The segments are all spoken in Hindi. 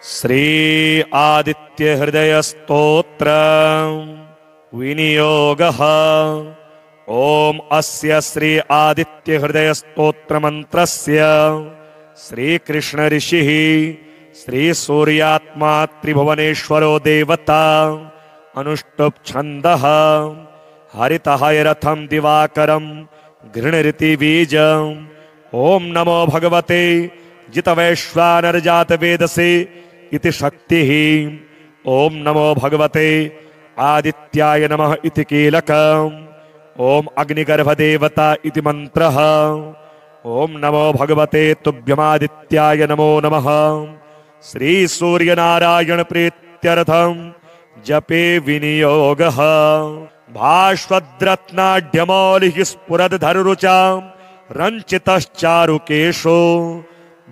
श्री आदित्य हृदय स्तोत्र विनियोगः। ओम अस्य श्री आदित्य हृदय स्तोत्र मंत्रस्य श्री कृष्ण ऋषिः श्री सूर्यात्मा त्रिभुवनेश्वरो देवता अनुष्टुप् छन्दः हरितहयरथं दिवाकरं घृणऋति बीजम्। ओम नमो भगवते जितवैश्वानर जात वेदसे इति शक्तिः। ओम नमो भगवते आदित्याय नमः इति कीलकम्। ओम अग्निगर्भ देवता इति मंत्रः। ओम नमो भगवते तुभ्यमादित्याय नमो नमः। श्री सूर्य नारायण प्रीत्यर्थं जपे विनियोगः। भास्वद्रत्नाढ्यमौलिः स्फुरद्धरुचां रञ्चितश्चारुकेशो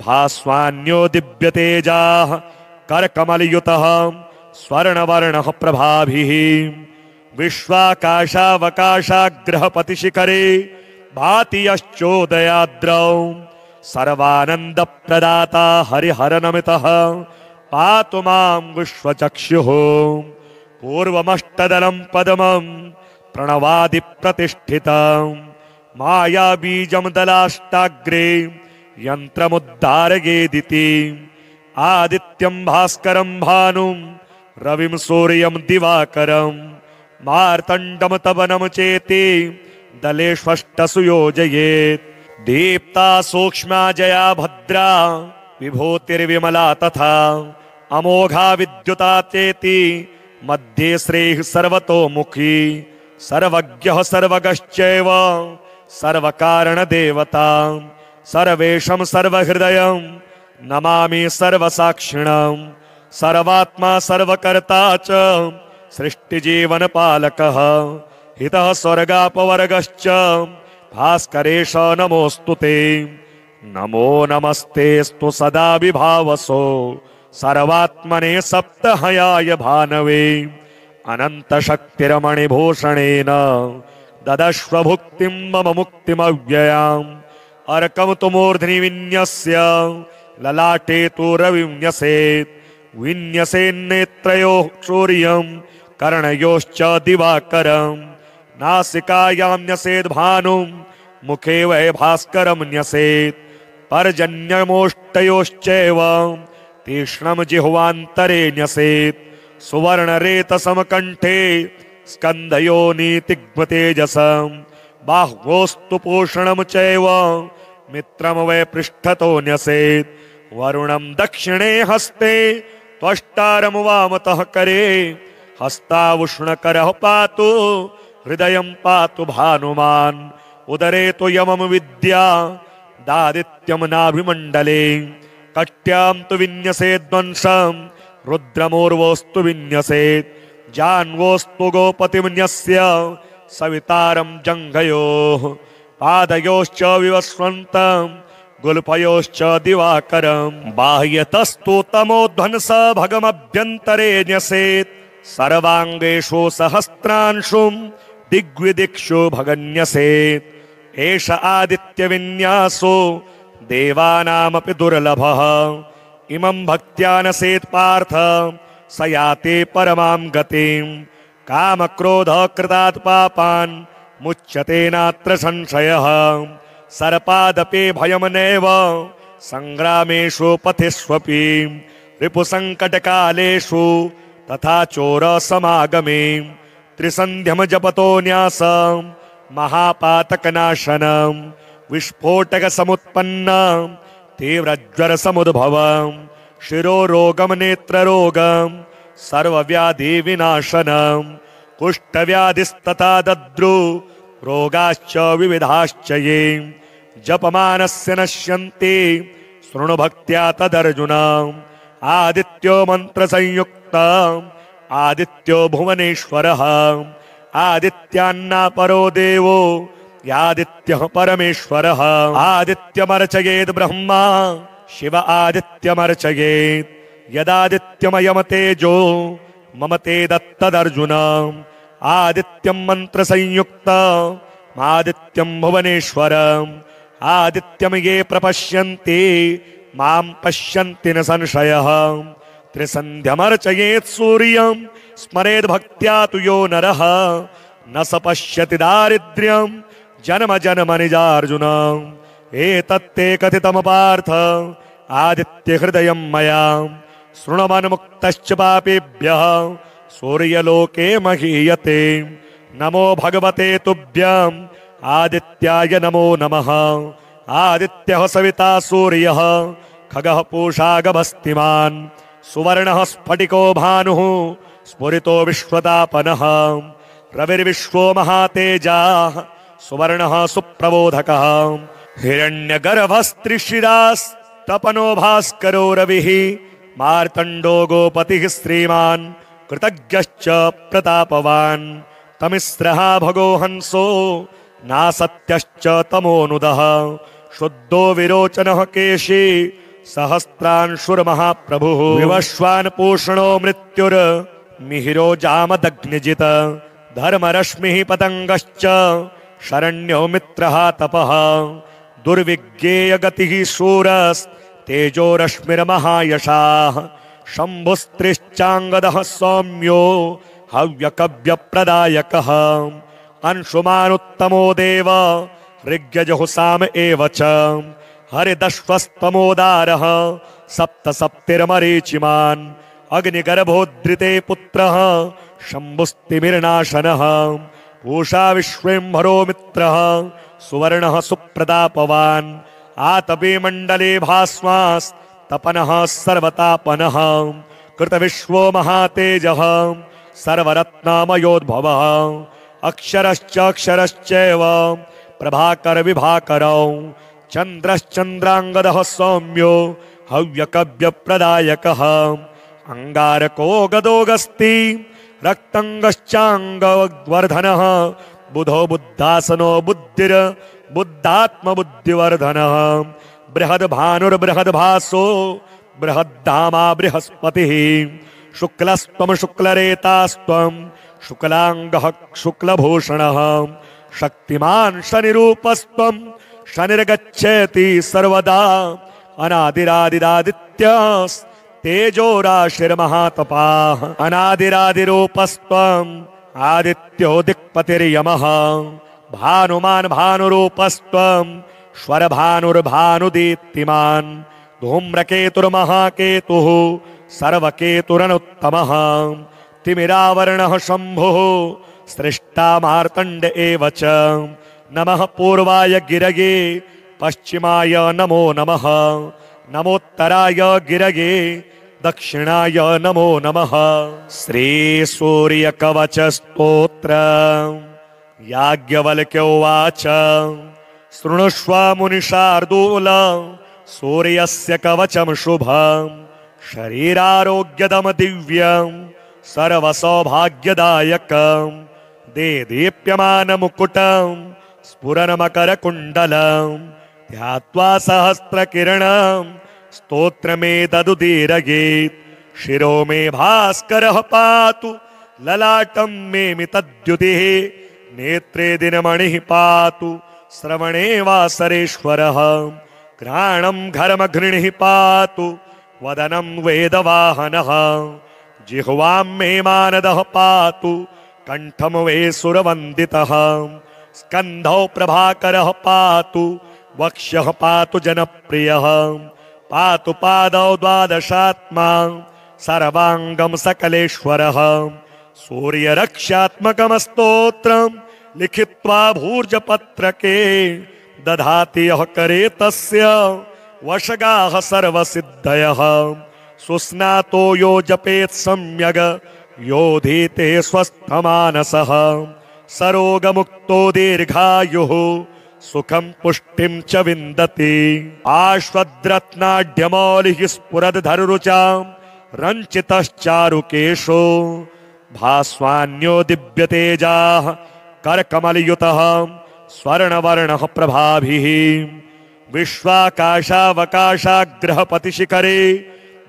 भास्वान्यो दिव्यतेजाः करकमलयुतः स्वर्णवर्णः प्रभाभिः। विश्वाकाशावकाशाग्रहपतिशिखरे भाति यश्चोदयाद्रौ सर्वानन्दप्रदाता हरिहरनमितः पातु मां विश्वचक्षुः। पूर्वमष्टदलं पद्मं प्रणवादिप्रतिष्ठितं मायाबीजं दलाष्टाग्रे यन्त्रमुद्धारयेदिति। आदित्यं भास्करं भानुं रविं सूर्यं दिवाकरं मार्तण्डं तपनं चेति दलेष्वष्टसु योजयेत्। दीप्ता सूक्ष्मा जया भद्रा विभूतिर्विमला तथा अमोघा विद्युता चेति मध्ये श्रेः सर्वतोमुखी। सर्वज्ञः सर्वगश्चैव सर्वकारणदेवता सर्वेशं सर्वहृदयं नमामि सर्वसाक्षिणं। सर्वात्मा सर्वकर्ता च सृष्टिजीवनपालकः हितः स्वर्गापवर्गश्च भास्करेश नमोऽस्तुते। नमो नमस्तेस्तु सदा विभावसो सर्वात्मने सप्तहयाय भानवे। अनन्तशक्तिरमणिभूषणेन ददश्व भुक्तिं मम मुक्तिमव्ययाम्। अर्कं तु मूर्ध्नि विन्यस्य ललाटे तु रविं न्यसेत्। विन्यसेन्नेत्रयोः सूर्यं कर्णयोश्च दिवाकरं नासिकायां न्यसेत् भानुं मुखे वै भास्करं न्यसेत्। पर्जन्यमोष्टयोश्चैव तीक्ष्णं जिह्वान्तरे न्यसेत्। सुवर्णरेतसमकण्ठे स्कन्धयोनीतिग्मतेजसं बाह्वोस्तु पोषणं चैव मित्रं वै पृष्ठतो न्यसेत्। वरुणं दक्षिणे हस्ते त्वष्टारं वामतः करे हस्तावुष्णकरः पातु हृदयं पातु भानुमान्। उदरे तु यमं विद्या दादित्यं नाभिमण्डले कट्यां तु विन्यसेद्वंशं रुद्रमूर्वोस्तु विन्यसेत्। जान्वोस्तु गोपतिं न्यस्य सवितारं जङ्घयोः पादयोश्च विवस्वन्तं गुल्फयोश्च दिवाकरं। बाह्यतस्तु तमोध्वंस भगमभ्यन्तरे न्यसेत्। सर्वाङ्गेषु सहस्रांशुं दिग्विदिक्षु भगन्यसेत्। एष आदित्यविन्यासो देवानामपि दुर्लभः। इमं भक्त्या नसेत् पार्थ स याति परमां गतिं। कामक्रोधकृतात् पापान् मुच्यते नात्र संशयः। सर्पादपि भयं नैव संग्रामेषु पथिष्वपि। रिपुसङ्कटकालेषु तथा चोरसमागमे त्रिसन्ध्यं जपतो न्यासं महापातकनाशनं। विस्फोटकसमुत्पन्नं तीव्रज्वरसमुद्भवं शिरोरोगं नेत्ररोगं सर्वव्याधिविनाशनं। कुष्ठव्याधिस्तथा दद्रु रोगाश्च विविधाश्च ये जपमानस्य नश्यन्ति शृणु भक्त्या तदर्जुनम्। आदित्यो मन्त्रसंयुक्तम् आदित्यो भुवनेश्वरः। आदित्यान्नापरो देवो यादित्यः परमेश्वरः। आदित्यमर्चयेत् ब्रह्मा शिव आदित्यमर्चयेत्। यदादित्यमयं तेजो मम तेदत्तदर्जुनम्। आदित्यं मन्त्रसंयुक्तम् आदित्यं भुवनेश्वरम्। आदित्यं ये प्रपश्यन्ति मां पश्यन्ति न संशयः। त्रिसन्ध्यमर्चयेत् सूर्यं स्मरेद् भक्त्या तु यो नरः न स पश्यति दारिद्र्यं जन्म जन्म निजार्जुन एतत्ते कथितं पार्थ आदित्य हृदयं मया शृण्वन्मुक्तश्च पापेभ्यः सूर्यलोके महीयते नमो भगवते तुभ्यं आदित्याय नमो नमः आदित्यः सविता सूर्यः खगः पूषा गभस्तिमान् सुवर्णः स्फटिको भानुः स्फुरितो विश्वतापनः रविर्विश्वो महातेजाः सुवर्णः सुप्रबोधकः हिरण्यगर्भस्त्रिशिरास्तपनो भास्करो रविः मार्तण्डो गोपतिः श्रीमान् कृतज्ञश्च प्रतापवान् तमिस्रः भगो हंसो नासत्यश्च तमोनुदः शुद्धो विरोचनः केशी सहस्रांशुर्महाप्रभुः विवश्वान् पूषणो मृत्युर्मिहिरो जामदग्निजित धर्मरश्मिः पतङ्गश्च शरण्यो मित्रः तपः दुर्विज्ञेय गतिः शूरस्तेजोरश्मिर्महायशाः शम्भुस्त्रिश्चाङ्गदः सौम्यो हव्यकव्यप्रदायकः अंशुमानुत्तमो देव ऋग्यजः साम एव च हरिदश्वस्तमोदारः सप्त सप्तिर्मरीचिमान् अग्निगर्भोद्धृते पुत्रः शम्भुस्तिमिर्नाशनः पूषा विश्वेम्भरो मित्रः सुवर्णः सुप्रतापवान् आतपे मण्डले भास्वास्तपनः सर्वतापनः कृतविश्वो महातेजः सर्वरत्नामयोद्भवः अक्षरश्चैव प्रभाकर विभाकरौ चन्द्रश्चन्द्राङ्गदः सौम्यो हव्यकव्यप्रदायकः अंगारको गदोगस्ति रक्तंगश्चाङ्गवर्धनः बुधो बुद्धासनो बुद्धिर्बुद्धात्मबुद्धिवर्धनः बृहद्भानुर्बृहद्भासो बृहद्धामा बृहस्पतिः शुक्लस्त्वं शुक्लरेतास्त्वं शुक्लांगः शुक्लभूषणः शक्तिमान् शनिरूपस्त्वं शनिर्गच्छति सर्वदा अनादिरादिरादित्यस्तेजोराशिर्महातपाः अनादिरादिरूपस्त्वं आदित्यो दिक्पतिर्यमः भानुमान् भानुरूपस्त्वं श्वरभानुर्भानुदीप्तिमान् धूम्रकेतुर्महाकेतुः सर्वकेतुरनुत्तमः तिमिरावरणः शम्भुः सृष्टा मार्तण्ड एव च नमः पूर्वाय गिरगे पश्चिमाय नमो नमः नमोत्तराय गिरगे दक्षिणाय नमो नमः श्री सूर्य कवच स्तोत्र याज्ञवल्क्य उवाच शृणुष्व मुनिशार्दूल सूर्यस्य कवचं शुभं शरीरारोग्यदं दिव्यं सर्वसौभाग्यदायकं देदीप्यमानमुकुटं स्फुरन्मकरकुण्डलं ध्यात्वा सहस्रकिरणं स्तोत्रमेतदुदीरयेत् शिरो मे भास्करः पातु ललाटं मे मितद्युतिः नेत्रे दिनमणिः पातु श्रवणे वासरेश्वरः घ्राणं घर्मघृणिः पातु वदनं वेदवाहनः जिह्वां मे मानदः पातु कंठं वे सुरवन्दितः स्कन्धौ प्रभाकरः पातु वक्ष्यः पातु जनप्रियः पातु पादौ द्वादशात्मा सर्वांगं सकलेश्वरः सूर्यरक्षात्मकं स्तोत्रं लिखित्वा भूर्जपत्रके दधाति यः करे तस्य वशगाः सर्वसिद्धयः सुस्नातो यो जपेत् सम्यग् योधीते स्वस्थमानसः सरोगमुक्तो दीर्घायुः सुखं पुष्टिं च विन्दति आश्वद्रत्नाढ्यमौलिः स्फुरद्धरुचां रञ्चितश्चारुकेशो भास्वान्यो दिव्यतेजाः करकमलयुतः स्वर्णवर्णः प्रभाभिः विश्वाकाशावकाशाग्रहपतिशिखरे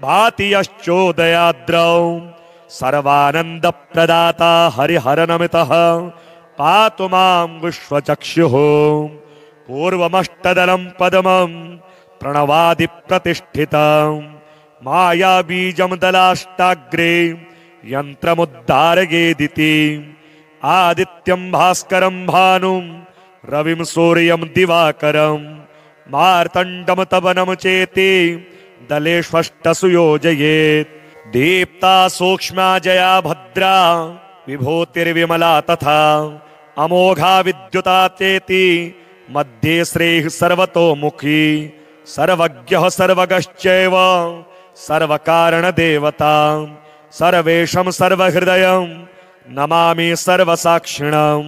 भाति यश्चोदयाद्रौ सर्वानन्दप्रदाता हरिहरनमितः पातु मां विश्वचक्षुः पूर्वमष्टदलं पद्मं प्रणवादिप्रतिष्ठितं माया बीजम दलाष्टाग्रे यंत्रमुद्धारयेदिति आदित्यं भास्करं भानुं रविं सूर्यं दिवाकरं मार्तण्डं तपनं चेति दलेष्वष्टसु योजयेत् दीप्ता सूक्ष्मा जया भद्रा विभूतिर्विमला तथा अमोघा विद्युता चेति मध्ये श्रेः सर्वतोमुखी सर्वज्ञः सर्वगश्चैव सर्वकारणदेवता सर्वेशं सर्वहृदयं नमामि सर्वसाक्षिणं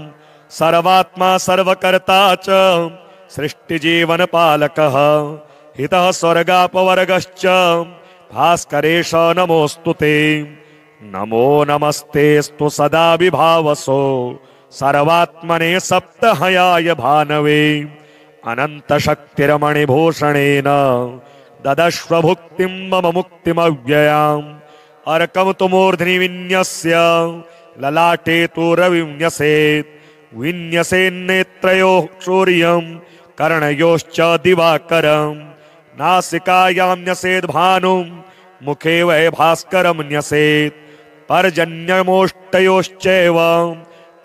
सर्वात्मा सर्वकर्ता च सृष्टिजीवनपालकः हितः स्वर्गापवर्गश्च भास्करेश नमोस्तुते नमो नमस्तेस्तु सदा विभावसो सर्वात्मने सप्तहयाय भानवे अनन्तशक्तिरमणिभूषणेन ददश्व भुक्तिं मम मुक्तिमव्ययाम् अर्कं तु मूर्ध्नि विन्यस्य ललाटे तु रविं न्यसेत् विन्यसेन्नेत्रयोः सूर्यं कर्णयोश्च दिवाकरं नासिकायां न्यसेत् भानुं मुखे वै भास्करं न्यसेत् पर्जन्यमोष्टयोश्चैव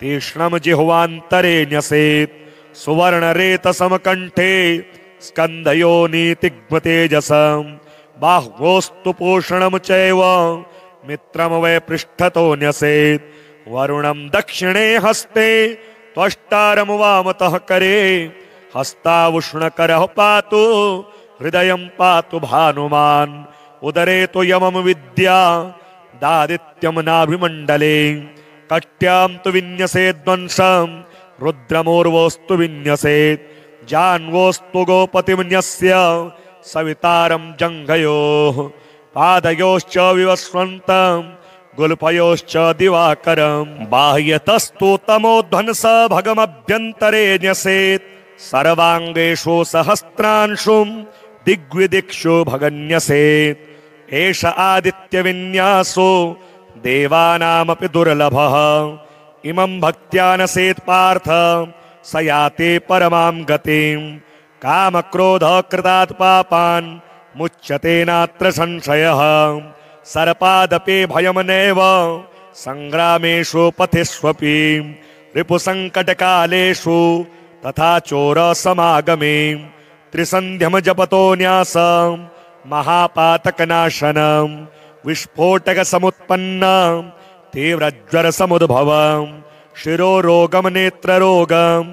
तीक्ष्णं जिह्वान्तरे न्यसेत् सुवर्णरेतसमकण्ठे स्कन्धयोनीतिग्मतेजसं बाह्वोस्तु पूषणं चैव मित्रं वै पृष्ठतो न्यसेत् वरुणं दक्षिणे हस्ते त्वष्टारं वामतः करे हस्तावुष्णकरः पातु हृदयं पातु भानुमान् उदरे तु यमं विद्या दादित्यं नाभिमण्डले कट्यां तु विन्यसेद्वंशं रुद्रमूर्वोस्तु विन्यसेत् जान्वोस्तु गोपतिं न्यस्य सवितारं जङ्घयोः पादयोश्च विवस्वन्तं गुल्फयोश्च दिवाकरं बाह्यतस्तु तमोध्वंस भगमभ्यन्तरे न्यसेत् सर्वाङ्गेषु सहस्रांशुं दिग्विदिक्षु भगन्यसेत् एष आदित्यविन्यासो देवानामपि दुर्लभः इमं भक्त्या नसेत् पार्थ स याति परमां गतिं कामक्रोधकृतात् पापान् मुच्यते नात्र संशयः सर्पादपि भयं नैव संग्रामेषु पथिष्वपि रिपुसङ्कटकालेषु तथा चोरसमागमे त्रिसन्ध्यं जपतो न्यासं महापातकनाशनं विस्फोटकसमुत्पन्नं तीव्रज्वरसमुद्भवं शिरोरोगं नेत्ररोगं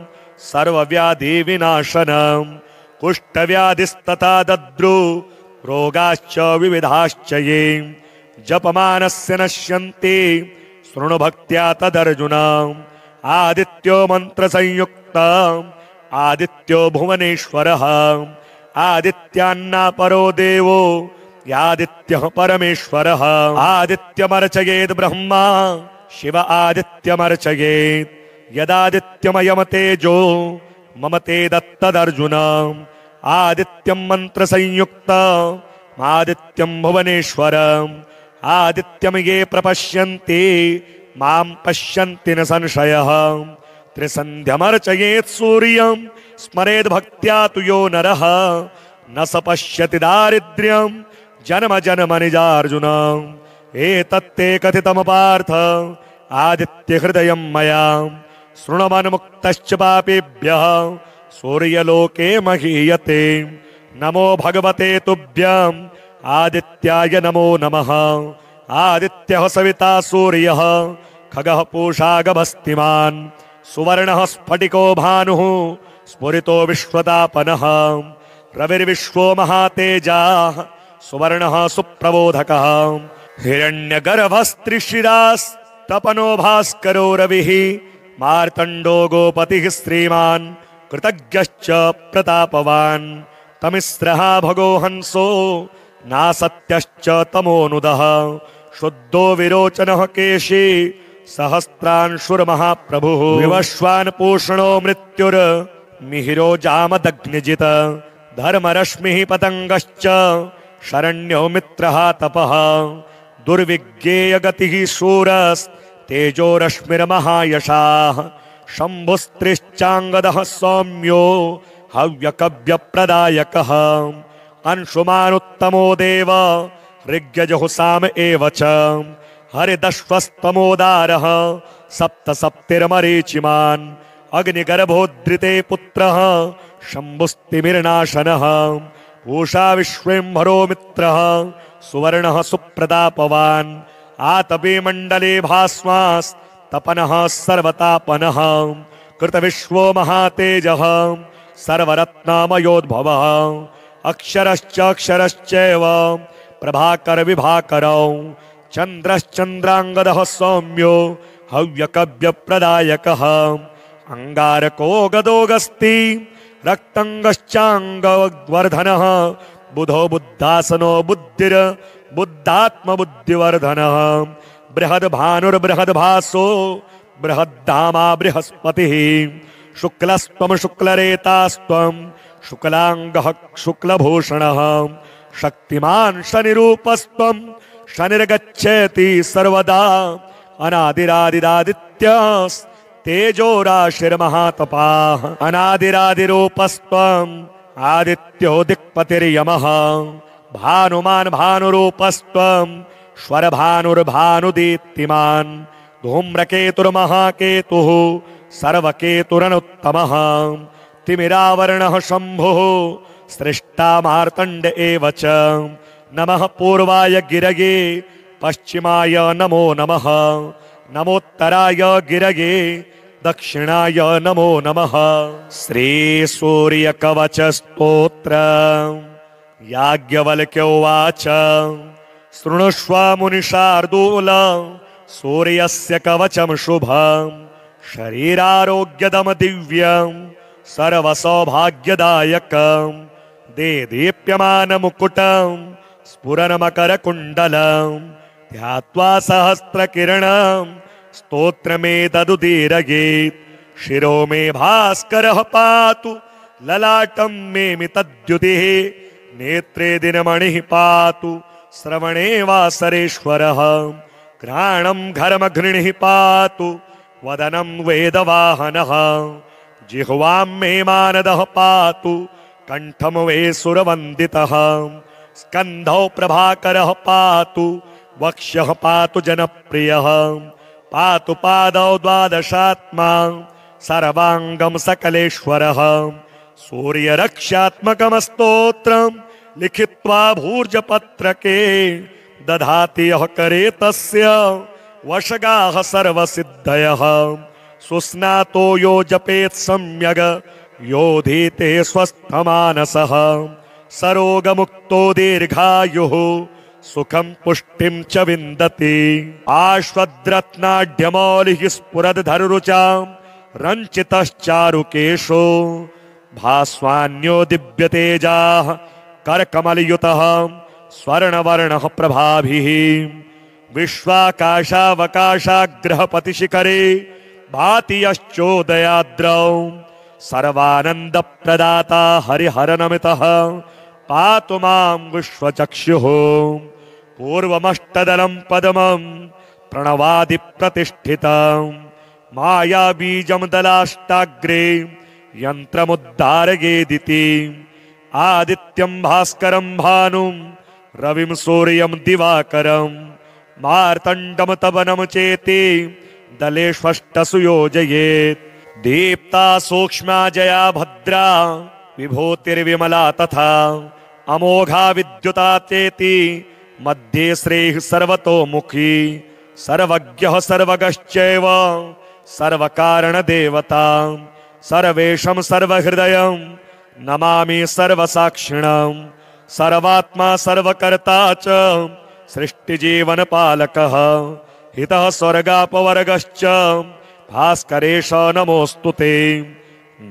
सर्वव्याधिविनाशनं कुष्ठव्याधिस्तथा दद्रु रोगाश्च विविधाश्च ये जपमानस्य नश्यन्ति शृणु भक्त्या तदर्जुनम् आदित्यो मन्त्रसंयुक्तम् आदित्यो भुवनेश्वरः आदित्यान्नापरो देवो यादित्यः परमेश्वरः आदित्यमर्चयेत् ब्रह्मा शिव आदित्यमर्चयेत् यदादित्यमयं तेजो मम ते दत्तदर्जुन आदित्यं मन्त्रसंयुक्तम् आदित्यं भुवनेश्वरम् आदित्यं ये प्रपश्यन्ति मां पश्यन्ति न संशयः त्रिसन्ध्यमर्चयेत् सूर्यं स्मरेद् भक्त्या तु यो नरः न स पश्यति दारिद्र्यं जन्म जन्म निजार्जुन एतत्ते कथितं पार्थ आदित्यहृदयं मया शृण्वन्मुक्तश्च पापेभ्यः सूर्यलोके महीयते नमो भगवते तुभ्यम् आदित्याय नमो नमः आदित्यः सविता सूर्यः खगः पूषा गभस्तिमान् सुवर्णः स्फटिको भानुः स्फुरितो विश्वतापनः रविर्विश्वो महातेजाः सुवर्णः सुप्रबोधकः हिरण्यगर्भस्त्रिशिरास्तपनो भास्करो रविः मार्तण्डो गोपतिः श्रीमान् कृतज्ञश्च प्रतापवान् तमिस्रः भगो हंसो नासत्यश्च तमोनुदः शुद्धो विरोचनः केशी सहस्रांशुर्महाप्रभुः विवश्वान् पूषणो मृत्युर्मिहिरो जामदग्निजित धर्मरश्मिः पतङ्गश्च शरण्यो मित्रः तपः दुर्विज्ञेयगतिः शूरस्तेजो रश्मिर्महायशाः शम्भुस्त्रिश्चाङ्गदः सौम्यो हव्यकव्यप्रदायकः अंशुमानुत्तमो देव ऋग्यजुः साम एव च हरिदश्वस्तमोदारः सप्त सप्तिर्मरीचिमान् अग्निगर्भोद्धृते पुत्रः शम्भुस्तिमिर्नाशनः पूषा विश्वेम्भरो मित्रः सुवर्णः सुप्रतापवान् आतपे मण्डले भास्वास्तपनः सर्वतापनः कृतविश्वो महातेजः सर्वरत्नामयोद्भवः अक्षरश्चैव प्रभाकर विभाकरौ चन्द्रश्चन्द्राङ्गदः सौम्यो हव्यकव्यप्रदायकः अंगारको गदोगस्ति रक्तंगश्चांगवर्धनः बुधो बुद्धासनो बुद्धिर बुद्धात्मबुद्धिवर्धनः बृहद्भानुर्बृहद्भासो बृहद्धामा बृहस्पतिः शुक्लस्त्वं शुक्लरेतास्त्वं शुक्लांगः शुक्लभूषणः शक्तिमान् शनिरूपस्त्वं शनिर्गच्छति सर्वदा अनादिरादिरादित्यस् तेजोराशिर्महातपाः अनादिरादिरूपस्त्वम् आदित्यो दिक्पतिर्यमः भानुमान् भानुरूपस्त्वम् श्वरभानुर्भानुदीप्तिमान् धूम्रकेतुर्महाकेतुः सर्वकेतुरनुत्तमः तिमिरावरणः शम्भुः सृष्टा मार्तण्ड एव च नमः पूर्वाय गिरगे पश्चिमाय नमो नमः नमोत्तराय गिरगे दक्षिणाय नमो नमः। श्री सूर्य कवच स्तोत्र याज्ञवल्क्य उवाच शृणुष्व मुनिशार्दूल सूर्यस्य कवचं शुभं शरीरारोग्यदं दिव्यं सर्वसौभाग्यदायकं देदीप्यमानमुकुटं स्फुरन्मकरकुण्डलं ध्यात्वा सहस्रकिरणं स्तोत्रमेतदुदीरयेत् शिरो मे भास्करः पातु ललाटं मे मितद्युतिः नेत्रे दिनमणिः पातु श्रवणे वासरेश्वरः घ्राणं घर्मघृणिः पातु वदनं वेदवाहनः जिह्वां मे मानदः पातु कंठं वे सुरवन्दितः स्कन्धौ प्रभाकरः पातु वक्ष्यः पातु जनप्रियः पातु पादौ द्वादशात्मा सर्वांगं सकलेश्वरः सूर्यरक्षात्मकं स्तोत्रं लिखित्वा भूर्जपत्रके दधाति यः करे तस्य वशगाः सर्वसिद्धयः सुस्नातो यो जपेत् सम्यग् योधीते स्वस्थमानसः सरोगमुक्तो दीर्घायुः सुखं पुष्टिं च विन्दति आश्वद्रत्नाढ्यमौलिः स्फुरद्धरुचां रञ्चितश्चारुकेशो भास्वान्यो दिव्यतेजाः करकमलयुतः स्वर्णवर्णः प्रभाभिः विश्वाकाशावकाशाग्रहपतिशिखरे भाति यश्चोदयाद्रौ सर्वानन्दप्रदाता हरिहरनमितः पातु मां विश्वचक्षुः पूर्वमष्टदलं पद्मं प्रणवादिप्रतिष्ठितं मायाबीजं दलाष्टाग्रे यन्त्रमुद्धारयेदिति आदित्यं भास्करं भानुं रविं सूर्यं दिवाकरं मार्तण्डं तपनं चेति दलेष्वष्टसु योजयेत् दीप्ता सूक्ष्मा जया भद्रा विभूतिर्विमला तथा अमोघा विद्युता चेति मध्ये श्रेः सर्वतोमुखी सर्वज्ञः सर्वगश्चैव सर्वकारणदेवता सर्वेशं सर्वहृदयं नमामि सर्वसाक्षिणं सर्वात्मा सर्वकर्ता च सृष्टिजीवनपालकः हितः स्वर्गापवर्गश्च भास्करेश नमोस्तुते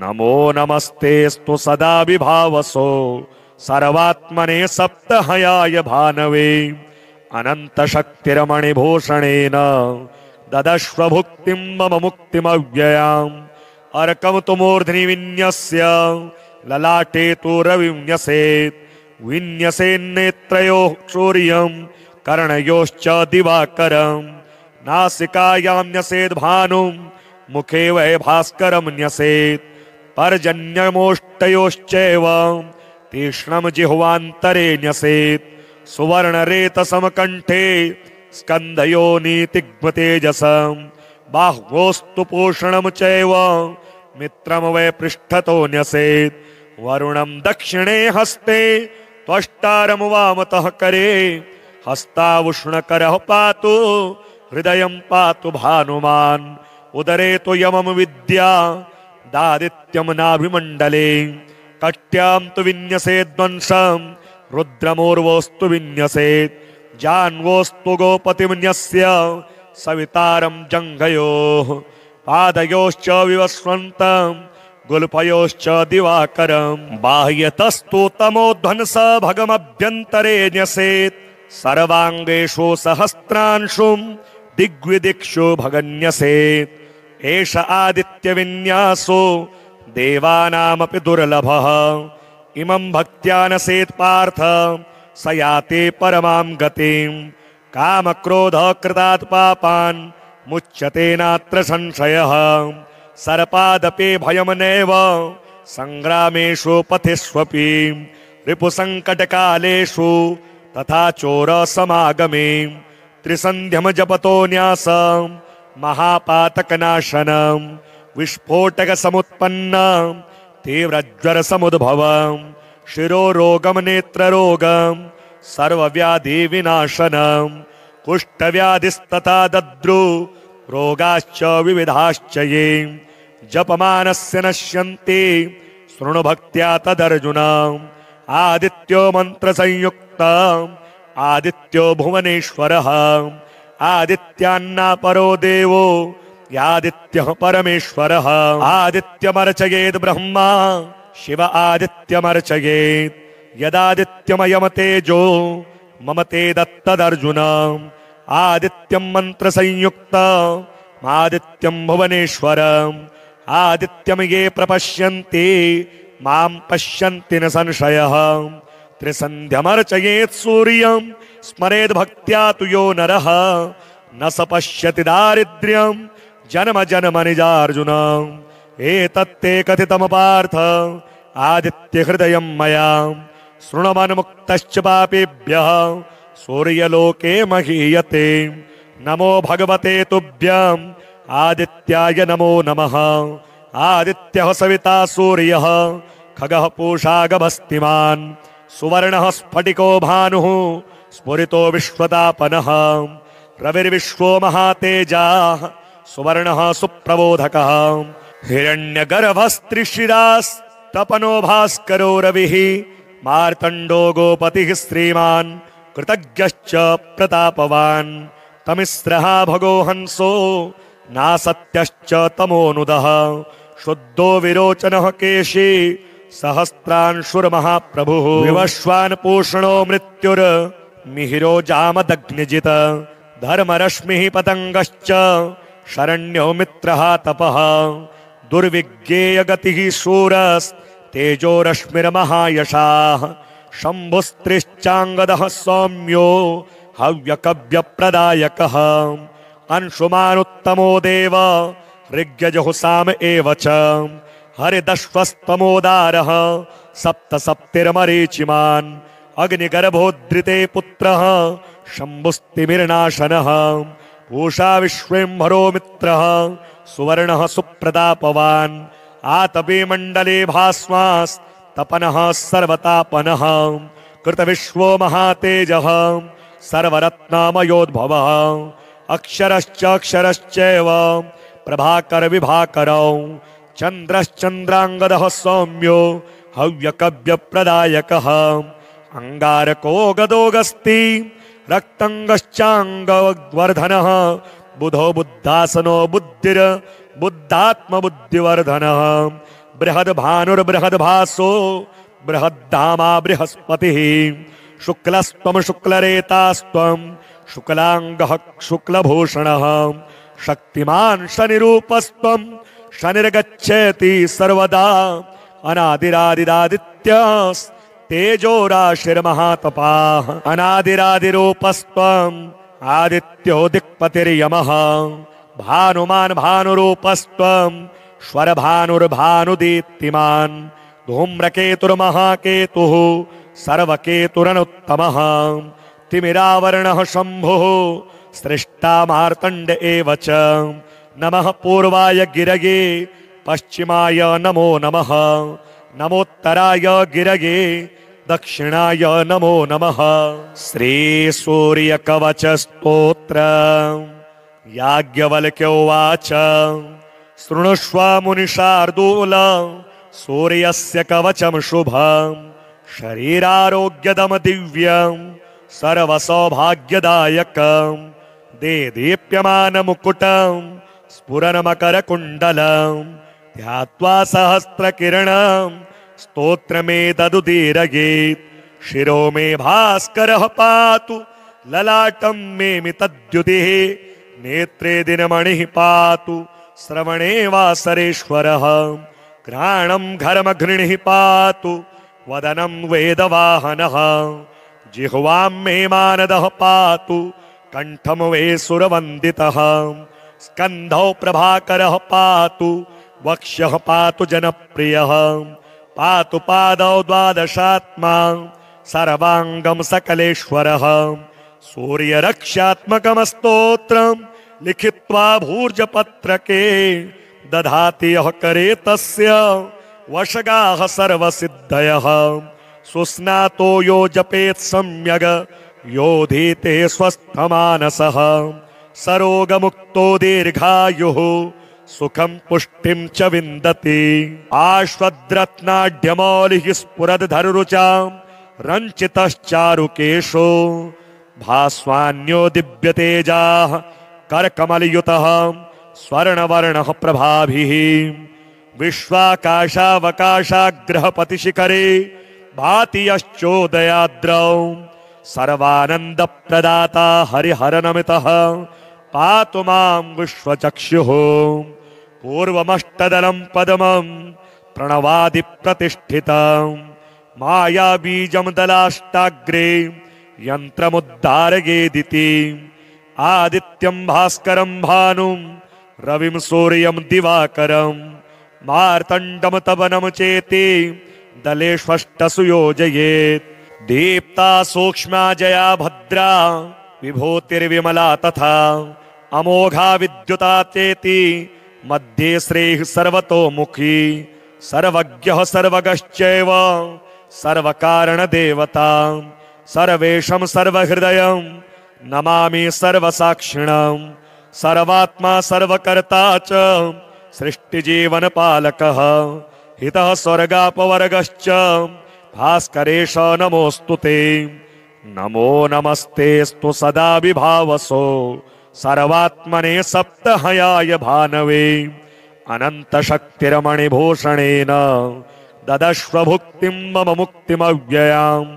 नमो नमस्तेस्तु सदा विभावसो सर्वात्मने सप्तहयाय भानवे अनन्तशक्तिरमणिभूषणेन ददश्व भुक्तिं मम मुक्तिमव्ययाम् अर्कं तु मूर्ध्नि विन्यस्य ललाटे तु रविं न्यसेत् विन्यसेन्नेत्रयोः सूर्यं कर्णयोश्च दिवाकरं नासिकायां न्यसेत् भानुं मुखे वै भास्करं न्यसेत् पर्जन्यमोष्टयोश्चैव तीक्ष्णं जिह्वान्तरे न्यसेत् सुवर्णरेतसमकण्ठे स्कन्धयोनीतिग्मतेजसम् बाह्वोस्तु पोषणं चैव मित्रं वै पृष्ठतो न्यसेत् वरुणं दक्षिणे हस्ते त्वष्टारं वामतः करे हस्तावुष्णकरः पातु हृदयं पातु भानुमान् उदरे तु यमं विद्या दादित्यं नाभिमण्डले कट्यां तु विन्यसेद्वंशं रुद्रमूर्वोस्तु विन्यसेत् जान्वोस्तु गोपतिम्न्यस्य सवितारं जङ्घयोः पादयोश्च विवस्वन्तं गुल्फयोश्च दिवाकरं बाह्यतस्तु तमोध्वंस भगमभ्यन्तरे न्यसेत् सर्वाङ्गेषु सहस्रांशुं दिग्विदिक्षु भगन्यसेत् एष आदित्यविन्यासो देवानामपि दुर्लभः इमं भक्त्या नसेत् पार्थ स याति परमां गतिं कामक्रोधकृतात् पापान् मुच्यते नात्र संशयः सर्पादपि भयं नैव संग्रामेषु पथिष्वपि रिपुसङ्कटकालेषु तथा चोरसमागमे त्रिसन्ध्यं जपतो न्यासं महापातकनाशनं विस्फोटकसमुत्पन्नं तीव्रज्वरसमुद्भवं शिरोरोगं नेत्ररोगं सर्वव्याधिविनाशनं कुष्ठव्याधिस्तथा दद्रु रोगाश्च विविधाश्च ये जपमानस्य नश्यन्ति शृणु भक्त्या तदर्जुनम् आदित्यो मन्त्रसंयुक्तम् आदित्यो भुवनेश्वरः आदित्यान्नापरो देवो यादित्यः परमेश्वरः आदित्यमर्चयेत् ब्रह्मा शिव आदित्यमर्चयेत् यदादित्यमयं तेजो मम ते दत्तदर्जुनम् आदित्यं मन्त्रसंयुक्तम् आदित्यं भुवनेश्वरम् आदित्यं ये प्रपश्यन्ति मां पश्यन्ति न संशयः त्रिसन्ध्यमर्चयेत् सूर्यं स्मरेद् भक्त्या तु यो नरः न स पश्यति दारिद्र्यं जन्म जन्मनिजार्जुन एतत्ते कथितं पार्थ आदित्यहृदयं मया शृण्वन्मुक्तश्च पापेभ्यः सूर्यलोके महीयते नमो भगवते तुभ्यम् आदित्याय नमो नमः आदित्यः सविता सूर्यः खगः पूषा गभस्तिमान् सुवर्णः स्फटिको भानुः स्फुरितो विश्वतापनः रविर्विश्वो महातेजाः सुवर्णः सुप्रबोधकः हिरण्यगर्भस्त्रिशिरास्तपनो भास्करो रविः मार्तण्डो गोपतिः श्रीमान् कृतज्ञश्च प्रतापवान् तमिस्रः भगो हंसो नासत्यश्च तमोनुदः शुद्धो विरोचनः केशी सहस्रांशुर्महाप्रभुः विवश्वान् पूषणो मृत्युर्मिहिरो जामदग्निजित धर्मरश्मिः पतङ्गश्च शरण्यो मित्रः तपः दुर्विज्ञेयगतिः शूरस्तेजोरश्मिर्महायशाः शम्भुस्त्रिश्चाङ्गदः सौम्यो हव्यकव्यप्रदायकः अंशुमानुत्तमो देव ऋग्यजहुसाम एव च हरिदश्वस्तमोदारः सप्तसप्तिर्मरीचिमान् अग्निगर्भोद्धृते पुत्रः शम्भुस्तिमिर्नाशनः पूषा विश्वेम्भरो मित्रः सुवर्णः सुप्रतापवान् आतपे मण्डले भास्वास्तपनः सर्वतापनः कृतविश्वो महातेजः सर्वरत्नामयोद्भवः अक्षरश्चाक्षरश्चैव प्रभाकर विभाकरौ चन्द्रश्चन्द्राङ्गदः सौम्यो हव्यकव्यप्रदायकः अंगारको गदोगस्ति रक्तंगश्चाङ्गवर्धनः बुधो बुद्धासनो बुद्धिर् बुद्धात्मबुद्धिवर्धनः बृहद्भानुर्बृहद्भासो बृहद्धामा बृहस्पतिः शुक्लस्त्वं शुक्लरेतास्त्वं शुक्लांगः शुक्लभूषणः शक्तिमान् शनिरूपस्त्वं शनिर्गच्छति सर्वदा अनादिरादिरादित्यस्तेजोराशिर्महातपाः अनादिरादिरूपस्त्वम् आदित्यो दिक्पतिर्यमः भानुमान् भानुरूपस्त्वम् श्वरभानुर्भानुदीप्तिमान् धूम्रकेतुर्महाकेतुः सर्वकेतुरनुत्तमः तिमिरावरणः शम्भुः सृष्टा मार्तण्ड एव च। नमः पूर्वाय गिरगे पश्चिमाय नमो नमः। नमोत्तराय गिरगे दक्षिणाय नमो नमः। श्री सूर्य कवच स्तोत्र। याज्ञवल्क्य उवाच शृणुष्व मुनिशार्दूल सूर्यस्य कवचम् शुभम् शरीरारोग्यदम् दिव्यम् सर्वसौभाग्यदायकम् देदीप्यमानमुकुटम् स्फुरन्मकरकुण्डलम् ध्यात्वा सहस्रकिरणम् स्तोत्रमेतदुदीरयेत्। शिरो मे भास्करः पातु ललाटं मे मितद्युतिः नेत्रे दिनमणिः पातु श्रवणे वासरेश्वरः। घ्राणं घर्मघृणिः पातु वदनं वेदवाहनः। जिह्वां मे मानदः पातु कंठं वे सुरवन्दितः। स्कन्धौ प्रभाकरः पातु वक्ष्यः पातु जनप्रियः। पातु पादौ द्वादशात्मा सर्वांगं सकलेश्वरः। सूर्यरक्षात्मकं स्तोत्रं लिखित्वा भूर्जपत्रके दधाति यः करे तस्य वशगाः सर्वसिद्धयः। सुस्नातो यो जपेत् सम्यग् योधीते स्वस्थमानसः। सरोगमुक्तो दीर्घायुः सुखं पुष्टिं च विन्दति। आश्वद्रत्नाढ्यमौलिः स्फुरद्धरुचां रञ्चितश्चारुकेशो भास्वान्यो दिव्यतेजाः करकमलयुतः स्वर्णवर्णः प्रभाभिः। विश्वाकाशावकाशाग्रहपतिशिखरे भाति यश्चोदयाद्रौ सर्वानन्दप्रदाता हरिहरनमितः पातु मां विश्वचक्षुः। पूर्वमष्टदलं पद्मं प्रणवादिप्रतिष्ठितं मायाबीजं दलाष्टाग्रे यन्त्रमुद्धारयेदिति। आदित्यं भास्करं भानुं रविं सूर्यं दिवाकरं मार्तण्डं तपनं चेति दलेष्वष्टसु योजयेत्। दीप्ता सूक्ष्मा जया भद्रा विभूतिर्विमला तथा अमोघा विद्युता चेति मध्ये श्रेः सर्वतोमुखी। सर्वज्ञः सर्वगश्चैव सर्वकारणदेवता सर्वेशं सर्वहृदयं नमामि सर्वसाक्षिणं। सर्वात्मा सर्वकर्ता च सृष्टिजीवनपालकः हितः स्वर्गापवर्गश्च भास्करेश नमोस्तुते। नमो नमस्तेस्तु सदा विभावसो सर्वात्मने सप्तहयाय भानवे। अनन्तशक्तिरमणिभूषणेन ददश्व भुक्तिं मम मुक्तिमव्ययाम्।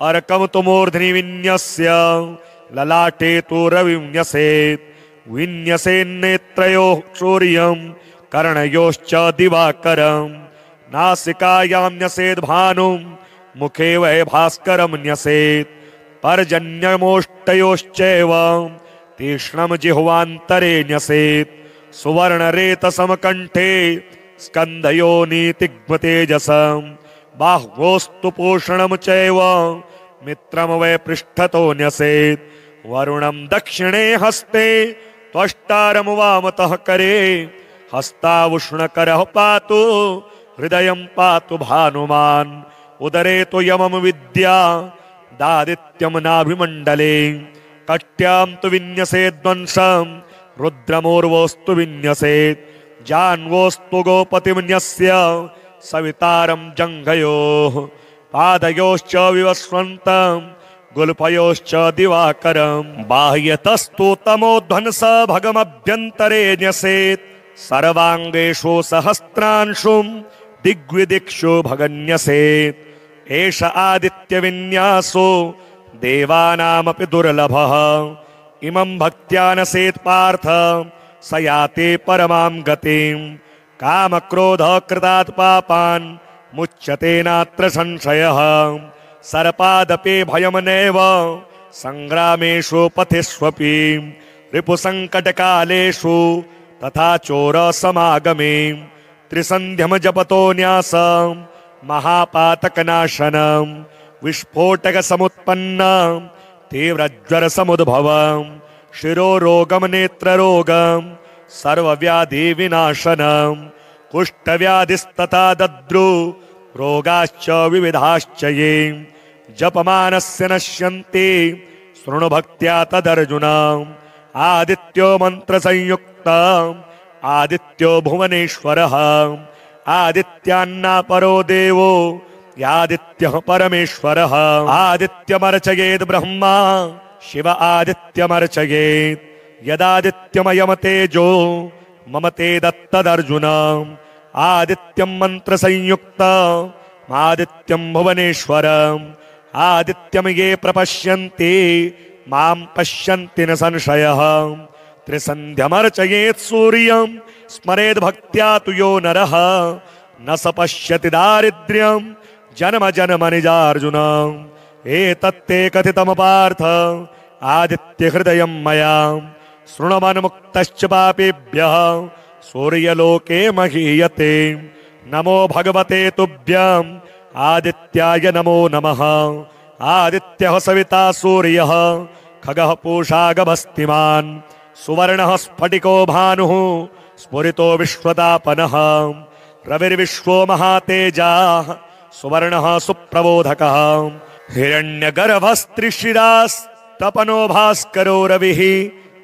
अर्कं तु मूर्ध्नि विन्यस्य ललाटे तु रविं न्यसेत्। विन्यसेन्नेत्रयोः सूर्यं कर्णयोश्च दिवाकरम्। नासिकायां न्यसेत् भानुं मुखे वै भास्करं न्यसेत्। पर्जन्यमोष्टयोश्चैव तीक्ष्णं जिह्वान्तरे न्यसेत्। सुवर्णरेतसमकण्ठे स्कन्धयोनीतिग्मतेजसं बाह्वोस्तु पूषणं चैव मित्रं वै पृष्ठतो न्यसेत्। वरुणं दक्षिणे हस्ते त्वष्टारं वामतः करे हस्तावुष्णकरः पातु हृदयं पातु भानुमान्। उदरे तु यमं विद्या दादित्यं नाभिमण्डले कट्यां तु विन्यसेद्वंशं रुद्रमूर्वोस्तु विन्यसेत्। जान्वोस्तु गोपतिं न्यस्य सवितारं जङ्घयोः पादयोश्च विवस्वन्तं गुल्फयोश्च दिवाकरं। बाह्यतस्तु तमोध्वंस भगमभ्यन्तरे न्यसेत्। सर्वाङ्गेषु सहस्रांशुं दिग्विदिक्षु भगन्यसेत्। एष आदित्यविन्यासो देवानामपि दुर्लभः। इमं भक्त्या नसेत् पार्थ स याति परमां गतिं। कामक्रोधकृतात् पापान् मुच्यते नात्र संशयः। सर्पादपि भयं नैव संग्रामेषु पथिष्वपि। रिपुसङ्कटकालेषु तथा चोरसमागमे त्रिसन्ध्यं जपतो न्यासं महापातकनाशनं। विस्फोटकसमुत्पन्नं तीव्रज्वरसमुद्भवं शिरोरोगं नेत्ररोगं सर्वव्याधिविनाशनं कुष्ठव्याधिस्तथा दद्रु रोगाश्च विविधाश्च ये जपमानस्य नश्यन्ति शृणु भक्त्या तदर्जुनम् आदित्यो मंत्रसंयुक्त आदित्यो भुवनेश्वरः आदित्यान्नापरो देवो यादित्यः परमेश्वरः आदित्यमर्चयेत् ब्रह्मा शिव आदित्यमर्चयेत् यदादित्यमयं तेजो ममते दत्तदर्जुन आदित्यं मंत्रसंयुक्त आदित्यं भुवनेश्वरम् आदित्यं ये प्रपश्यन्ति मां पश्यन्ति न संशयः त्रिसन्ध्यमर्चयेत् सूर्यं स्मरेद् भक्त्या तु यो नरः न स पश्यति दारिद्र्यं जन्म जन्मनिजार्जुन एतत्ते कथितं पार्थ आदित्यहृदयं मया शृण्वन्मुक्तश्च पापेभ्यः सूर्यलोके महीयते नमो भगवते तुभ्यम् आदित्याय नमो नमः आदित्यः सविता सूर्यः खगः पूषा गभस्तिमान् सुवर्णः स्फटिको भानुः स्फुरितो विश्वतापनः रविर्विश्वो महातेजाः सुवर्णः सुप्रबोधकः हिरण्यगर्भस्त्रिशिरास्तपनो भास्करो रविः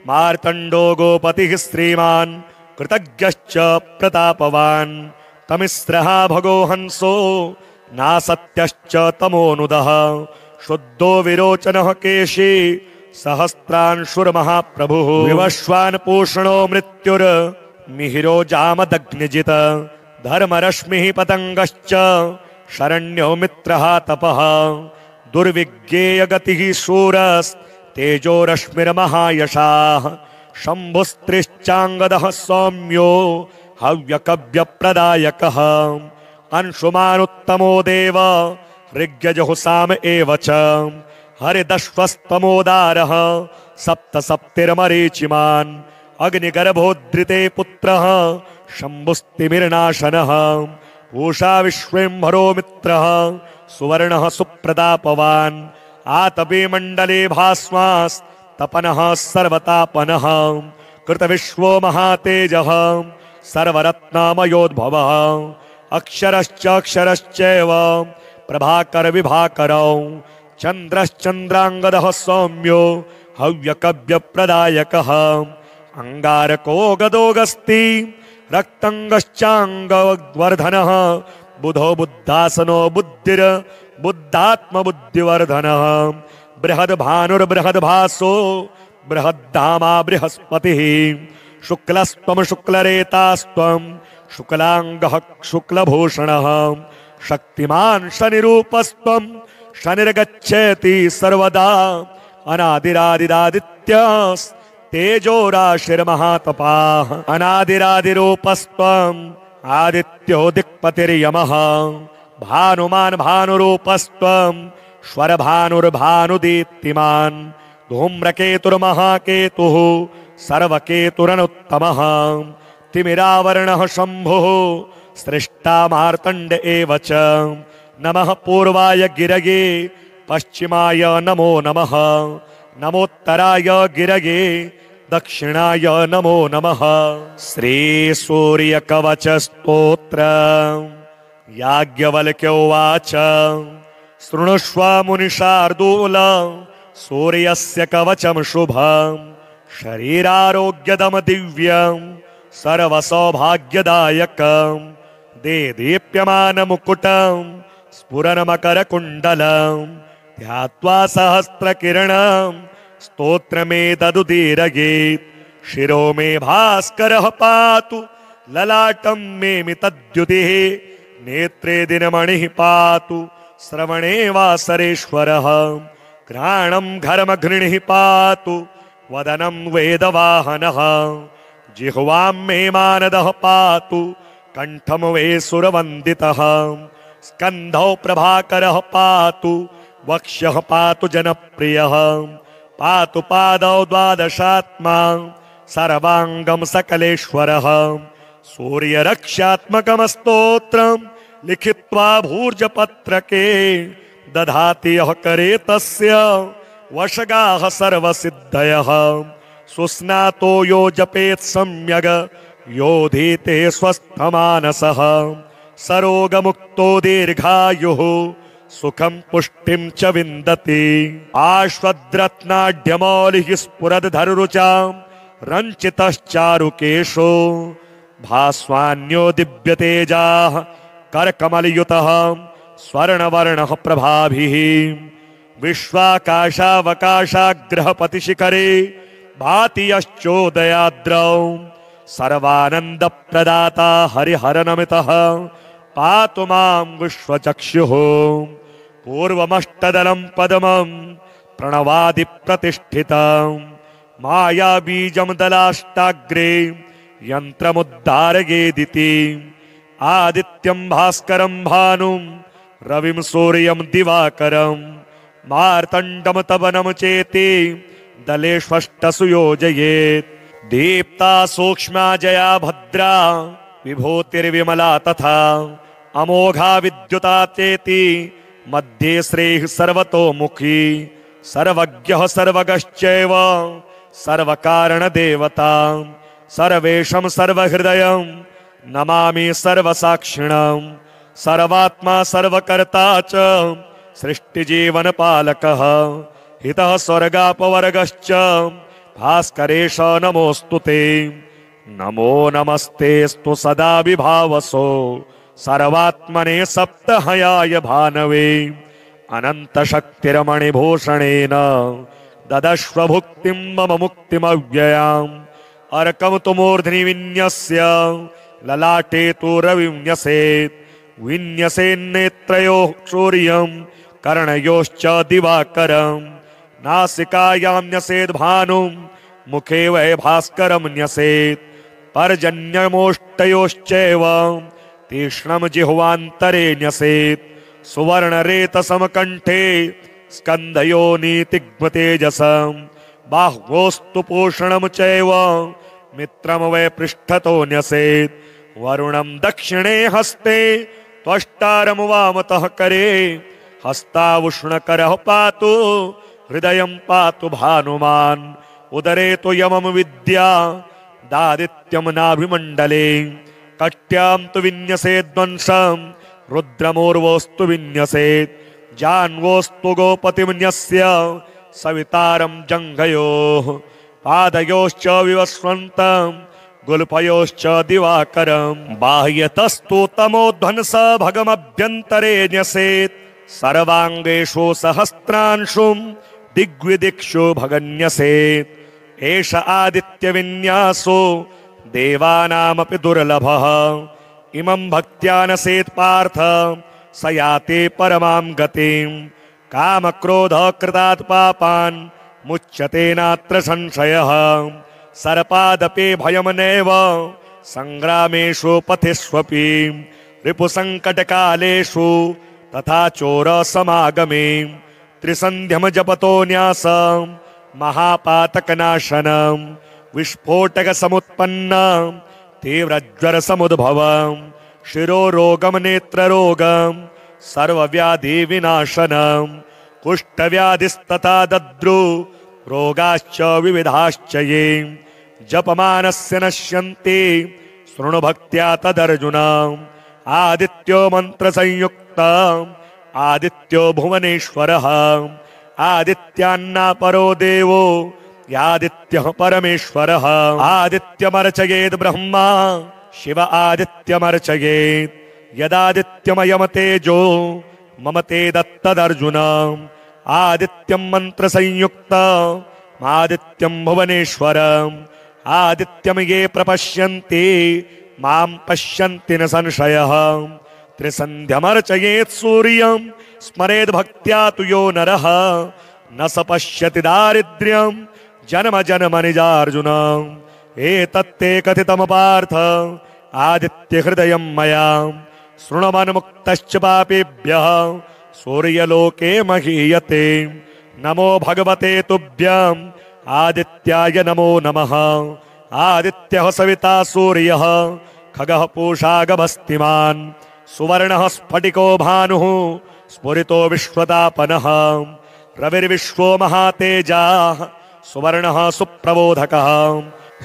मार्तण्डो गोपतिः श्रीमान् कृतज्ञश्च प्रतापवान् तमिस्रः भगो हंसो नासत्यश्च तमोनुदः शुद्धो विरोचनः केशी सहस्रांशुर्महाप्रभुः विवश्वान् पूषणो मृत्युर्मिहिरो जामदग्निजित धर्मरश्मिः पतङ्गश्च शरण्यो मित्रः तपः दुर्विज्ञेयगतिः शूरस्तेजो रश्मिर्महायशाः शम्भुस्त्रिश्चाङ्गदः सौम्यो हव्यकव्यप्रदायकः अंशुमानुत्तमो देव ऋग्यजहुसाम एव च हरिदश्वस्तमोदारः सप्त सप्तिर्मरीचिमान् अग्निगर्भोद्धृते पुत्रः शम्भुस्तिमिर्नाशनः पूषा विश्वेम्भरो मित्रः सुवर्णः सुप्रतापवान् आतपे मण्डले भास्वास्तपनः सर्वतापनः कृतविश्वो महातेजः सर्वरत्नामयोद्भवः अक्षरश्चैव प्रभाकर विभाकरौ चन्द्रश्चन्द्राङ्गदः सौम्यो हव्यकव्यप्रदायकः अंगारको गदोगस्ति रक्तंगश्चाङ्गवर्धनः बुधो बुद्धासनो बुद्धात्मबुद्धिवर्धनः बृहद्भानुर्बृहद्भासो बृहद्धामा बृहस्पतिः शुक्लस्त्वं शुक्लरेतास्त्वं शुक्लांगः शुक्लभूषणः शक्तिमान् शनिरूपस्त्वं शनिर्गच्छति सर्वदा अनादिरादिरादित्यस्तेजो राशिर्महातपाः अनादिरादिरूपस्त्वं आदित्यो दिक्पतिर्यमः भानुमान् भानुरूपस्त्वं श्वरभानुर्भानुदीप्तिमान् धूम्रकेतुर्महाकेतुः सर्वकेतुरनुत्तमः तिमिरावरणः शम्भुः सृष्टा मार्तण्ड एव च नमः पूर्वाय गिरगे पश्चिमाय नमो नमः नमोत्तराय गिरगे दक्षिणाय नमो नमः श्री सूर्य कवच स्तोत्र याज्ञवल्क्य उवाच शृणुष्व मुनिशार्दूल सूर्यस्य कवचं शुभं शरीरारोग्यदं दिव्यं सर्वसौभाग्यदायकं देदीप्यमानमुकुटं स्फुरन्मकरकुण्डलं ध्यात्वा सहस्रकिरणं स्तोत्रमेतदुदीरयेत् शिरो मे भास्करः पातु ललाटं मे मितद्युतिः नेत्रे दिनमणिः पातु श्रवणे वासरेश्वरः घ्राणं घर्मघृणिः पातु वदनं वेदवाहनः जिह्वां मे मानदः पातु कंठं वे सुरवन्दितः स्कन्धौ प्रभाकरः पातु वक्ष्यः पातु जनप्रियः पातु पादौ द्वादशात्मा सर्वांगं सकलेश्वरः सूर्यरक्षात्मकमस्तोत्रं लिखित्वा भूर्जपत्रके दधाति यः करे तस्य वशगाः सर्वसिद्धयः सुस्नातो यो जपेत् सम्यग् योधीते स्वस्थमानसः सरोगमुक्तो दीर्घायुः सुखं पुष्टिं च विन्दति आश्वद्रत्नाढ्यमौलिः स्फुरद्धरुचां रञ्चितश्चारुकेशो भास्वान्यो दिव्यतेजाः करकमलयुतः स्वर्णवर्णः प्रभाभिः विश्वाकाशावकाशाग्रहपतिशिखरे भाति यश्चोदयाद्रौ सर्वानन्दप्रदाता हरिहरनमितः पातु मां विश्वचक्षुः पूर्वमष्टदलं पद्मं प्रणवादिप्रतिष्ठितं मायाबीजं दलाष्टाग्रे यन्त्रमुद्धारयेदिति आदित्यं भास्करं भानुं रविं सूर्यं दिवाकरं मार्तण्डं तपनं चेति दलेष्वष्टसु योजयेत् दीप्ता सूक्ष्मा जया भद्रा विभूतिर्विमला तथा अमोघा विद्युता चेति मध्ये श्रेः सर्वतोमुखी सर्वज्ञः सर्वगश्चैव सर्वकारणदेवता सर्वेशं सर्वहृदयं नमामि सर्वसाक्षिणं सर्वात्मा सर्वकर्ता च सृष्टिजीवनपालकः हितः स्वर्गापवर्गश्च भास्करेश नमोऽस्तु ते नमो नमस्तेस्तु सदा विभावसो सर्वात्मने सप्तहयाय भानवे अनन्तशक्तिरमणिभूषणेन ददश्व भुक्तिं मम मुक्तिमव्ययाम् अर्कं तु मूर्ध्नि विन्यस्य ललाटे तु रविं न्यसेत् विन्यसेन्नेत्रयोः सूर्यं कर्णयोश्च दिवाकरं नासिकायां न्यसेद् भानुं मुखे वै भास्करं न्यसेत् पर्जन्यमोष्टयोश्चैव तीक्ष्णं जिह्वान्तरे न्यसेत् सुवर्णरेतसमकण्ठे स्कन्धयोनीतिग्मतेजसं बाह्वोस्तु पोषणं चैव मित्रं वै पृष्ठतो न्यसेत् वरुणं दक्षिणे हस्ते त्वष्टारं वामतः करे हस्तावुष्णकरः पातु हृदयं पातु भानुमान् उदरे तु यमं विद्या दादित्यं नाभिमण्डले कट्यां तु विन्यसेद्वंशं रुद्रमूर्वोस्तु विन्यसेत् जान्वोस्तु गोपतिं न्यस्य सवितारं जङ्घयोः पादयोश्च विवस्वन्तं गुल्फयोश्च दिवाकरं बाह्यतस्तु तमोध्वंस भगमभ्यन्तरे न्यसेत् सर्वाङ्गेषु सहस्रांशुं दिग्विदिक्षु भगन्यसेत् एष आदित्यविन्यासो देवानामपि दुर्लभः इमं भक्त्या नसेत् पार्थ स याते परमां गतिं कामक्रोधकृतात् पापान् मुच्यते नात्र संशयः सर्पादपि भयं नैव संग्रामेषु पथिष्वपि रिपुसङ्कटकालेषु तथा चोरसमागमे त्रिसन्ध्यं जपतो न्यासं महापातकनाशनं विस्फोटकसमुत्पन्नं तीव्रज्वरसमुद्भवं शिरोरोगं नेत्ररोगं सर्वव्याधिविनाशनं कुष्ठव्याधिस्तथा दद्रु रोगाश्च विविधाश्च ये जपमानस्य नश्यन्ति शृणु भक्त्या तदर्जुनम् आदित्यो मन्त्रसंयुक्तम् आदित्यो भुवनेश्वरः आदित्यान्नापरो देवो यादित्यः परमेश्वरः आदित्यमर्चयेत् ब्रह्मा शिव आदित्यमर्चयेत् यदादित्यमयं तेजो मम ते दत्तदर्जुनम् आदित्यं मन्त्रसंयुक्तम् आदित्यं भुवनेश्वरम् आदित्यं ये प्रपश्यन्ति मां पश्यन्ति न संशयः त्रिसन्ध्यमर्चयेत् सूर्यं स्मरेद् भक्त्या तु यो नरः न स पश्यति दारिद्र्यं जन्म जन्मनिजार्जुन एतत्ते कथितं पार्थ आदित्यहृदयं मया शृण्वन्मुक्तश्च पापेभ्यः सूर्यलोके महीयते नमो भगवते तुभ्यम् आदित्याय नमो नमः आदित्यः सविता सूर्यः खगः पूषा गभस्तिमान् सुवर्णः स्फटिको भानुः स्फुरितो विश्वतापनः रविर्विश्वो महातेजाः सुवर्णः सुप्रबोधकः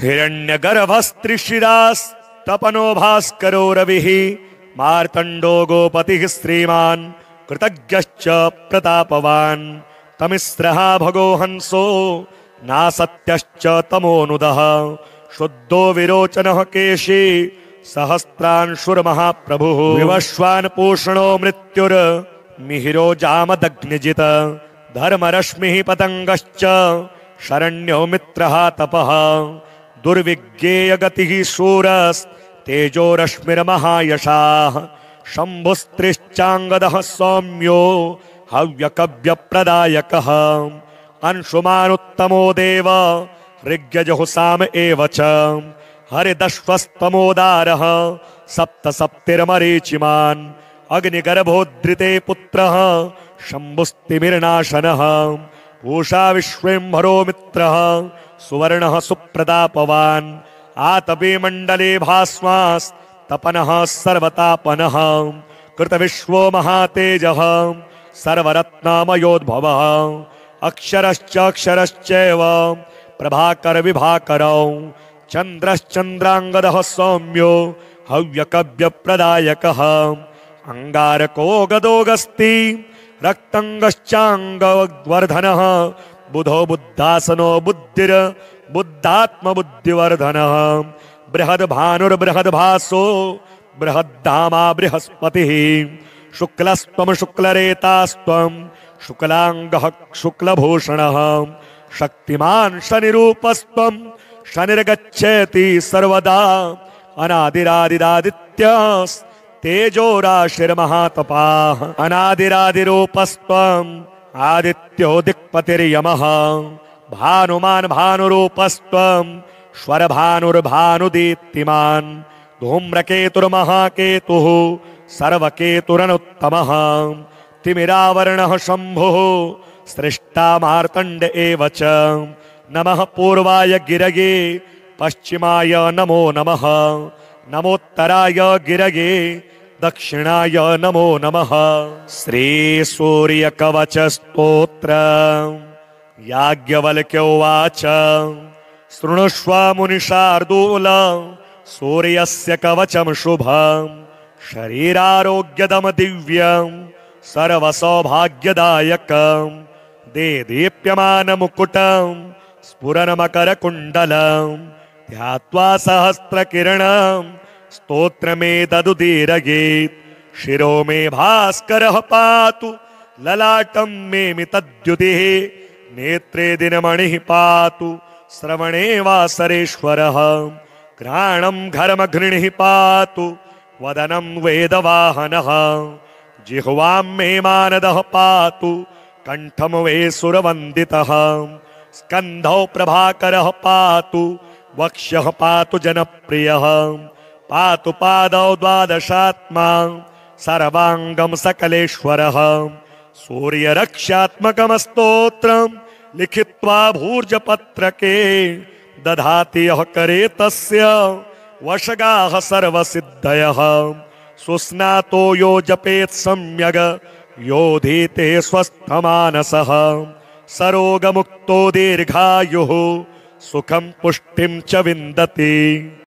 हिरण्यगर्भस्त्रिशिरास्तपनो भास्करो रविः मार्तण्डो गोपतिः श्रीमान् कृतज्ञश्च प्रतापवान् तमिस्रः भगो हंसो नासत्यश्च तमोनुदः शुद्धो विरोचनः केशी सहस्रांशुर्महाप्रभुः विवश्वान् पूषणो मृत्युर्मिहिरो जामदग्निजित धर्मरश्मिः पतङ्गश्च शरण्यो मित्रः तपः दुर्विज्ञेयगतिः शूरस्तेजो रश्मिर्महायशाः शम्भुस्त्रिश्चाङ्गदः सौम्यो हव्यकव्यप्रदायकः अंशुमानुत्तमो देव ऋग्यजहुसाम एव च हरिदश्वस्तमोदारः सप्त सप्तिर्मरीचिमान् अग्निगर्भोद्धृते पुत्रः शम्भुस्तिमिर्नाशनः पूषा विश्वेम्भरो मित्रः सुवर्णः सुप्रतापवान् आतपे मण्डले भास्वास्तपनः सर्वतापनः कृतविश्वो महातेजः सर्वरत्नामयोद्भवः अक्षरश्चैव प्रभाकर विभाकरौ चन्द्रश्चन्द्राङ्गदः सौम्यो हव्यकव्यप्रदायकः अंगारको गदोगस्ति रक्तंगश्चाङ्गवर्धनः बुधो बुद्धासनो बुद्धिर बुद्धात्मबुद्धिवर्धनः बृहद्भानुर्बृहद्भासो बृहद्धामा बृहस्पतिः शुक्लस्त्वं शुक्लरेतास्त्वं शुक्लांगः शुक्लभूषणः शक्तिमान् शनिरूपस्त्वं शनिर्गच्छति सर्वदा अनादिरादिरादित्यस्तेजो राशिर्महातपाः अनादिरादिरूपस्त्वम् आदित्यो दिक्पतिर्यमः भानुमान् भानुरूपस्त्वं श्वरभानुर्भानुदीप्तिमान् धूम्रकेतुर्महाकेतुः सर्वकेतुरनुत्तमः तिमिरावरणः शम्भुः सृष्टा मार्तण्ड एव च नमः पूर्वाय गिरगे पश्चिमाय नमो नमः नमोत्तराय गिरगे दक्षिणाय नमो नमः श्री सूर्य कवच स्तोत्र याज्ञवल्क्य उवाच शृणुष्व मुनिशार्दूल सूर्यस्य कवचं शुभम् शरीरारोग्यदम दिव्यं सर्वसौभाग्यदायकं देदीप्यमानमुकुटं स्फुरन्मकरकुण्डलं ध्यात्वा सहस्रकिरणं स्तोत्रमेतदुदीरयेत् शिरो मे भास्करः पातु ललाटं मे मितद्युतिः नेत्रे दिनमणिः पातु श्रवणे वासरेश्वरः घ्राणं घर्मघृणिः पातु वदनं वेदवाहनः जिह्वां मे मानदः पातु कंठं वे सुरवन्दितः स्कन्धौ प्रभाकरः पातु वक्ष्यः पातु जनप्रियः पातु पादौ द्वादशात्मा सर्वांगं सकलेश्वरः सूर्यरक्षात्मकमस्तोत्रं लिखित्वा भूर्जपत्रके दधाति यः करे तस्य वशगाः सर्वसिद्धयः सुस्नातो यो जपेत् सम्यग् योधीते स्वस्थमानसः सरोगमुक्तो दीर्घायुः सुखं पुष्टिं च विन्दति।